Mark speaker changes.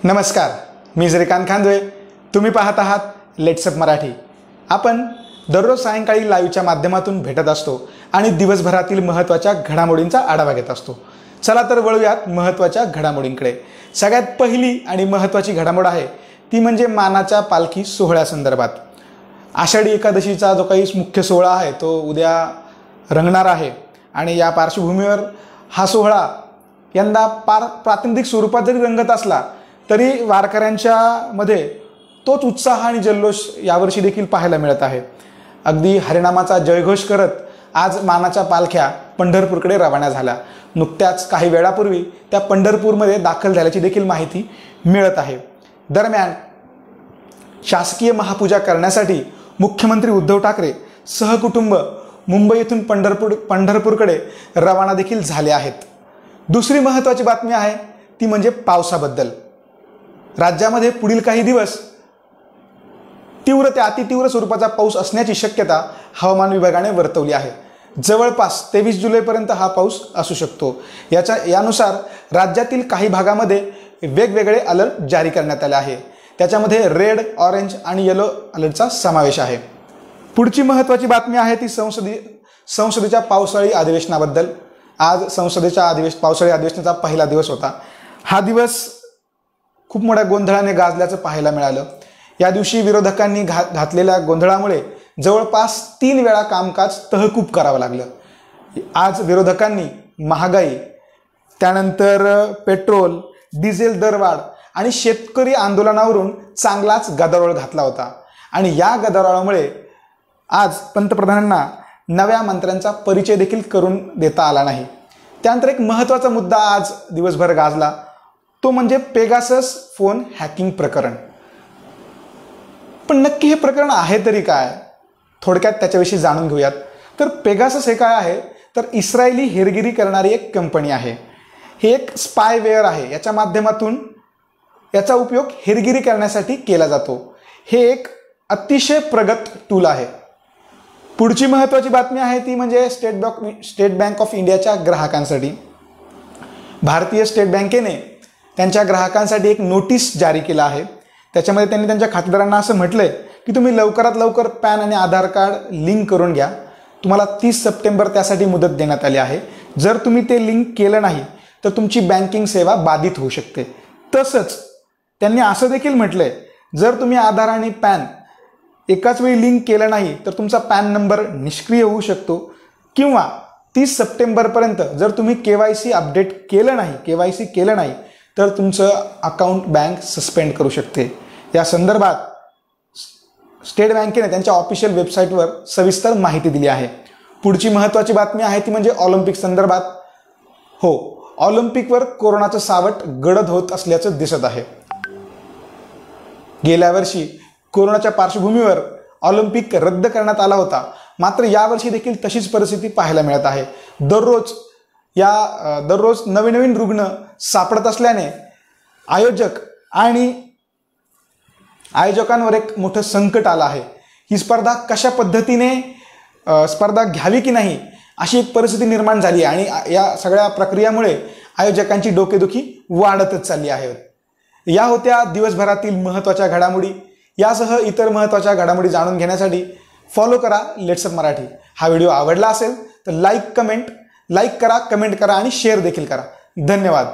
Speaker 1: नमस्कार, मी श्रीकांत खांदवे. तुम्ही पाहत आहात लेट्स अप मराठी. आपण दररोज सायंकाळी लाईव्हच्या माध्यमातून भेटत असतो आणि दिवसभरातील महत्त्वाच्या घडामोडींचा आढावा घेत असतो. चला तर वळूयात महत्त्वाच्या घडामोडींकडे. सगळ्यात पहिली आणि महत्त्वाची घडामोड आहे ती म्हणजे मानाच्या पालखी सोहळ्यासंदर्भात. आषाढी एकादशीचा जो काही मुख्य सोहळा आहे तो उद्या रंगणार आहे आणि या पार्श्वभूमीवर हा सोहळा यंदा प्रातिनिधिक स्वरूपात जरी रंगत असला तरी वारकऱ्यांच्या मध्ये तोच उत्साह आणि जल्लोष यावर्षी देखील पाहायला मिळत आहे. अगदी हरिनामाचा जयघोष करत आज मानाच्या पालख्या पंढरपूरकडे रवाना झाल्या. नुकत्याच काही वेळापूर्वी त्या पंढरपूरमध्ये दाखल झाल्याची देखील माहिती मिळत आहे. दरम्यान शासकीय महापूजा करण्यासाठी मुख्यमंत्री उद्धव ठाकरे सहकुटुंब मुंबई येथून पंढरपूरकडे रवाना देखील झाले आहेत. दुसरी महत्त्वाची बातमी आहे ती म्हणजे पावसाबद्दल. राज्यामध्ये पुढील काही दिवस तीव्र ते अतितीव्र स्वरूपाचा पाऊस असण्याची शक्यता हवामान विभागाने वर्तवली आहे. जवळपास 23 जुलैपर्यंत हा पाऊस असू शकतो. यानुसार राज्यातील काही भागामध्ये वेगवेगळे अलर्ट जारी करण्यात आले आहे. त्याच्यामध्ये रेड, ऑरेंज आणि येलो अलर्टचा समावेश आहे. पुढची महत्त्वाची बातमी आहे ती संसदेच्या पावसाळी अधिवेशनाबद्दल. आज संसदेच्या पावसाळी अधिवेशनाचा पहिला दिवस होता. हा दिवस खूप मोठ्या गोंधळाने गाजल्याचं पाहायला मिळालं. या दिवशी विरोधकांनी घातलेल्या गोंधळामुळे जवळपास 3 वेळा कामकाज तहकूब करावं लागलं. आज विरोधकांनी महागाई, त्यानंतर पेट्रोल, डिझेल दरवाढ आणि शेतकरी आंदोलनावरून चांगलाच गदारोळ घातला होता आणि या गदारोळामुळे आज पंतप्रधानांना नव्या मंत्र्यांचा परिचय देखील करून देता आला नाही. त्यानंतर एक महत्त्वाचा मुद्दा आज दिवसभर गाजला तो म्हणजे पेगासस फोन हॅकिंग प्रकरण. पण नक्की हे प्रकरण आहे तरी काय, थोडक्यात त्याच्याविषयी जाणून घेऊयात. तर पेगासस हे काय आहे तर इस्रायली हेरगिरी करणारी एक कंपनी आहे. हे एक स्पायवेअर आहे. याच्या माध्यमातून याचा उपयोग हेरगिरी करण्यासाठी केला जातो. हे एक अतिशय प्रगत टूल आहे. पुढची महत्त्वाची बातमी आहे ती म्हणजे स्टेट बँक ऑफ इंडियाच्या ग्राहकांसाठी. भारतीय स्टेट बँकेने त्यांच्या ग्राहकांसाठी एक नोटीस जारी केला आहे. त्याच्यामध्ये त्यांनी त्यांच्या खातेदारांना असं म्हटलंय की तुम्ही लवकरात लवकर पॅन आणि आधार कार्ड लिंक करून घ्या. तुम्हाला 30 सप्टेंबर त्यासाठी मुदत देण्यात आली आहे. जर तुम्ही ते लिंक केलं नाही तर तुमची बँकिंग सेवा बाधित होऊ शकते. तसंच त्यांनी असं देखील म्हटलंय जर तुम्ही आधार आणि पॅन एकाच वेळी लिंक केलं नाही तर तुमचा पॅन नंबर निष्क्रिय होऊ शकतो किंवा 30 सप्टेंबरपर्यंत जर तुम्ही KYC अपडेट केलं नाही तर तुमचं अकाउंट बँक सस्पेंड करू शकते. या संदर्भात स्टेट बँकेने त्यांच्या ऑफिशियल वेबसाईटवर सविस्तर माहिती दिली आहे. पुढची महत्त्वाची बातमी आहे ती म्हणजे ऑलिम्पिक संदर्भात. हो, ऑलिम्पिकवर कोरोनाचं सावट गडद होत असल्याचं दिसत आहे. गेल्या वर्षी कोरोनाच्या पार्श्वभूमीवर ऑलिम्पिक रद्द करण्यात आला होता. मात्र यावर्षी देखील तशीच परिस्थिती पाहायला मिळत आहे. दररोज नवीन रुग्ण सापडत असल्याने आयोजकांवर एक मोठं संकट आलं आहे. ही स्पर्धा कशा पद्धतीने स्पर्धा घ्यावी की नाही अशी एक परिस्थिती निर्माण झाली आणि या सगळ्या प्रक्रियामुळे आयोजकांची डोकेदुखी वाढतच चालली आहे. या होत्या दिवसभरातील महत्त्वाच्या घडामोडी. यासह इतर महत्त्वाच्या घडामोडी जाणून घेण्यासाठी फॉलो करा लेट्स अप मराठी. हा व्हिडिओ आवडला असेल तर लाईक करा, कमेंट करा आणि शेअर देखील करा. धन्यवाद.